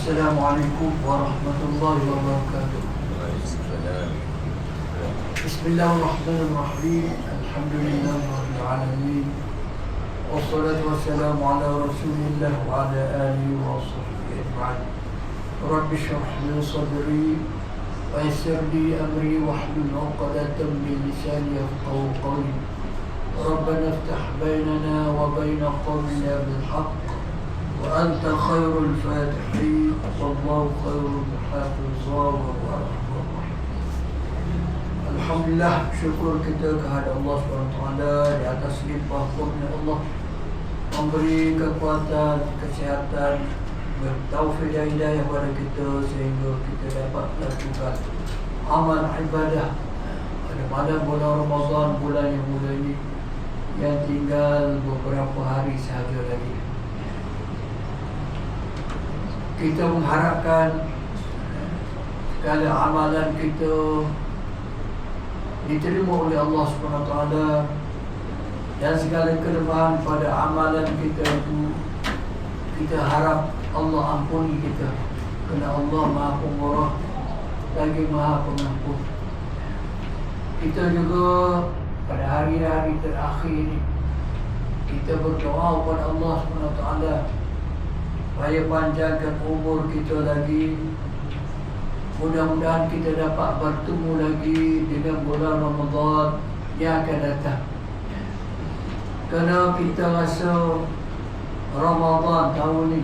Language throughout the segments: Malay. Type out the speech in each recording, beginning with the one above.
Assalamualaikum warahmatullahi wabarakatuh. Bismillahirrahmanirrahim. Alhamdulillahirabbil alamin. Wassalatu wassalamu ala Rasulillah wa ala alihi wa sahbihi ajma'in. Rabbi shrah li sadri wa yassir li amri wahlul 'uqdatam min lisani yafqahu qawli. Rabbana iftah bainana wa bain qawmina bil haqq وأنت خير الفاتحين والله خير الحافظين وأرحم الراحمين. Alhamdulillah, syukur kita kepada Allah SWT di atas limpah kurnia Allah memberi kekuatan, kesihatan, bertaufik dan hidayah kepada kita sehingga kita dapat melakukan amal ibadah pada malam bulan Ramadan, bulan yang mulia ini yang tinggal beberapa hari sahaja lagi. Kita mengharapkan segala amalan kita diterima oleh Allah SWT dan segala kelemahan pada amalan kita itu kita harap Allah ampuni kita, kerana Allah Maha Pemurah lagi Maha Pengampun. Kita juga pada hari-hari terakhir ini kita berdoa kepada Allah SWT supaya panjangkan umur kita lagi. Mudah-mudahan kita dapat bertemu lagi dengan bulan Ramadan yang akan datang. Kerana kita rasa Ramadan tahun ini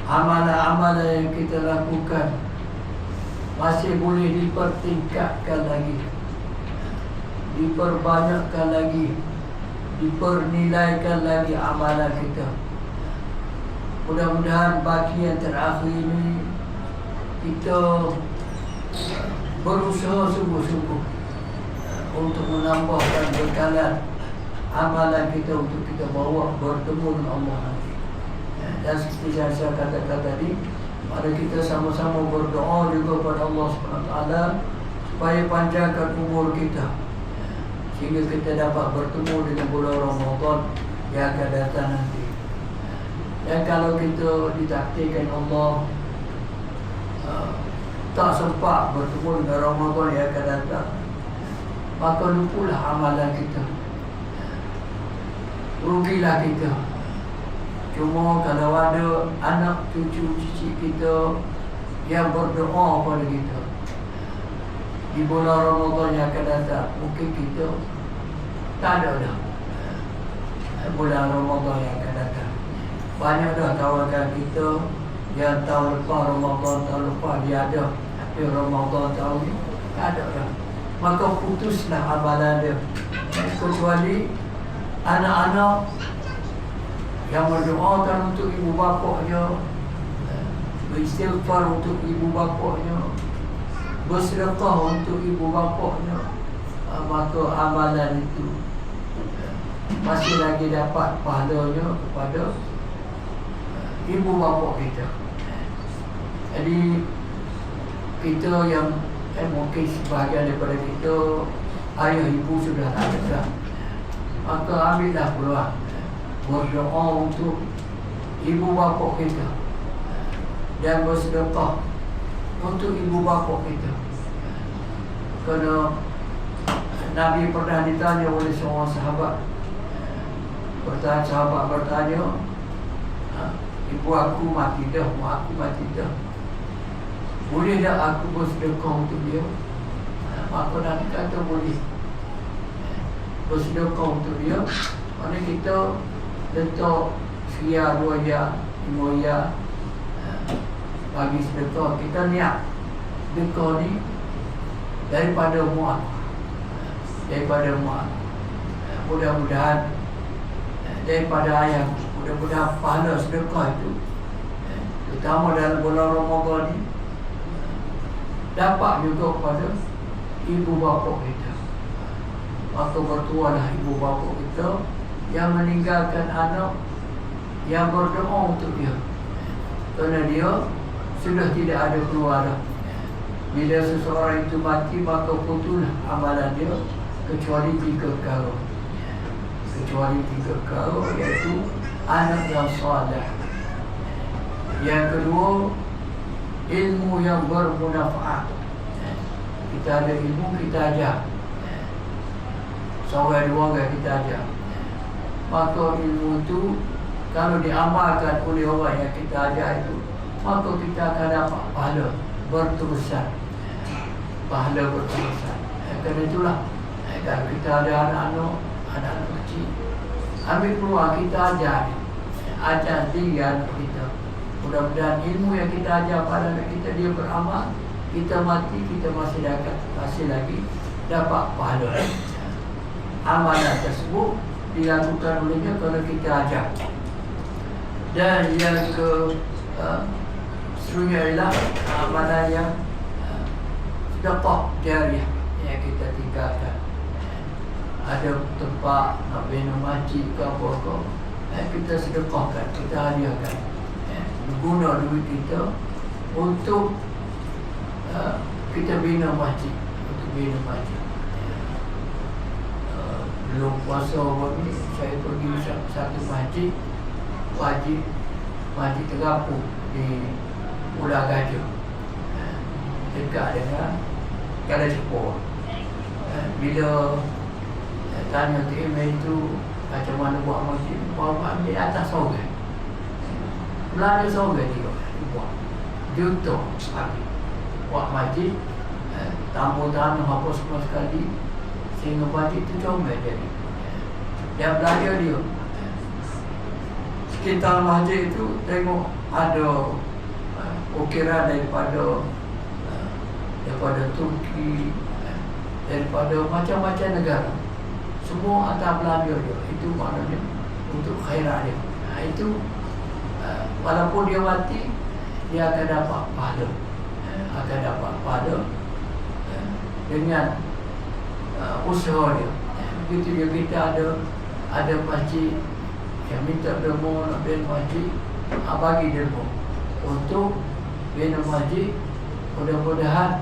amalan-amalan yang kita lakukan masih boleh dipertingkatkan lagi, diperbanyakkan lagi, dipernilaikan lagi amalan kita. Mudah-mudahan bagi yang terakhir ini kita berusaha sungguh-sungguh untuk menambahkan bekalan amalan kita untuk kita bawa bertemu dengan Allah nanti. Dan seperti yang saya katakan tadi, mari kita sama-sama berdoa juga kepada Allah SWT supaya panjangkan umur kita sehingga kita dapat bertemu dengan bulan Ramadan yang akan datang nanti. Dan kalau kita ditakdirkan Allah tak sempat bertemu dengan Ramadan yang akan datang, maka lupalah amalan kita, rugilah kita. Cuma kalau ada anak cucu cicit kita yang berdoa kepada kita di bulan Ramadan yang akan datang, mungkin kita tak ada dah bulan Ramadan yang akan datang. Banyak dah kawan-kawan kita yang tahun lepas Ramadan, tahun lepas dia ada, tapi Ramadan tahun ni tak ada dah. Maka putuslah amalan dia. Kecuali anak-anak yang berdoakan untuk ibu bapanya, beristighfar untuk ibu bapanya, bersedekah untuk ibu bapanya, maka amalan itu masih lagi dapat pahalanya kepada ibu bapa kita. Jadi kita yang mungkin sebahagian daripada kita ayah ibu sudah tak ada, maka ambillah peluang berdoa untuk ibu bapa kita dan bersedekah untuk ibu bapa kita. Kerana Nabi pernah ditanya oleh seorang sahabat, sahabat bertanya, ibu aku mati dah, mak aku mati dah, boleh tak aku bersedekah untuk dia? Maka Nabi kata boleh bersedekah untuk dia. Mana kita letak sekian, 2 ya, 5 ya bagi sedekah. Kita niat sedekah ni daripada muat, mudah-mudahan daripada ayam. Mudah-mudahan pahala sedekah itu, terutama dalam bulan Ramadan ni, dapat juga kepada ibu bapa kita. Maka bertualah ibu bapa kita yang meninggalkan anak yang berdoa untuk dia, kerana dia sudah tidak ada keluarga. Bila seseorang itu mati, maka putuslah amalan dia kecuali 3 perkara. Kecuali 3 perkara, iaitu anak yang soleh. Yang kedua, ilmu yang bermanfaat. Kita ada ilmu, kita ajar. Seorang dua orang kita ajar. Maka ilmu itu kalau diamalkan oleh orang yang kita ajar itu, maka kita akan dapat pahala berterusan. Pahala berterusan. Kerana itulah, kalau kita ada anak-anak kecil, ambil peluang kita ajar diri anak kita. Mudah-mudahan ilmu yang kita ajar pada anak kita, dia beramal, kita mati, kita masih lagi dapat pahala. Amalan tersebut dilakukan olehnya kalau kita ajar. Dan yang seterusnya ialah amalan yang sedekah jariah yang kita tinggalkan. Ada tempat nak bina masjid ke apa-apa, kita sedekahkan, kita hadiahkan. Guna duit kita untuk kita bina masjid, belum puasa orang ni, saya pergi satu masjid terapung di Pulau Gajah, dekat dengan Kuala Lumpur. Bila tanya email itu macam mana buat masjid, buat di atas sorga. Belah ada sorga dia buat juta habis buat masjid, tambah tanah apa semua sekali, sehingga masjid itu comel jadi. Dia belajar dia sekitar masjid itu, tengok ada ukiran daripada Turki, daripada macam-macam negara, semua atas belajar dia. Itu maknanya untuk khairat dia. Itu walaupun dia mati, dia akan dapat pahala, dengan usaha dia. Begitu dia kita ada masjid yang minta demo nak bina masjid, bagi demo untuk bina masjid. Mudah-mudahan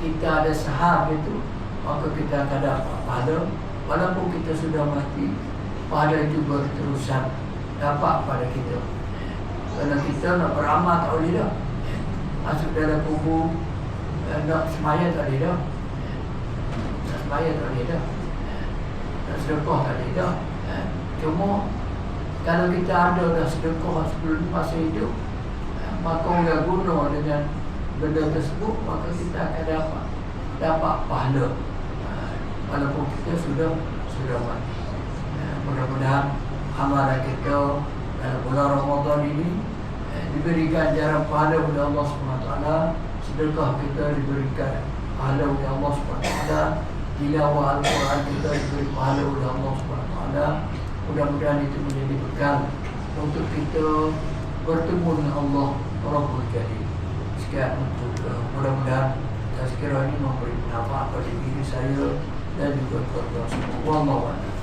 kita ada saham itu, maka kita akan dapat pahala. Walaupun kita sudah mati, pahala itu berterusan dapat pada kita. Kerana kita nak beramal tak boleh dah. Masuk dalam kubur, nak semaya tak boleh dah. Nak sedekah tak boleh dah. Cuma kalau kita ada dah sedekah sebelum masa hidup, maka orang guna dengan benda tersebut, maka kita akan dapat pahala walaupun kita sudah mati. Mudah-mudahan amalan kita dalam bulan Ramadan ini diberikan jaran pahala oleh Allah SWT. Sedekah kita diberikan pahala oleh Allah SWT. Tilawah Al-Quran kita diberi pahala oleh Allah SWT. Mudah-mudahan itu menjadi bekal untuk kita bertemu dengan Allah Rabbul Karim. Sekian untuk mudah-mudahan tazkirah ini memberi manfaat pada diri saya dan juga keluarga semua. Wallahu a'lam.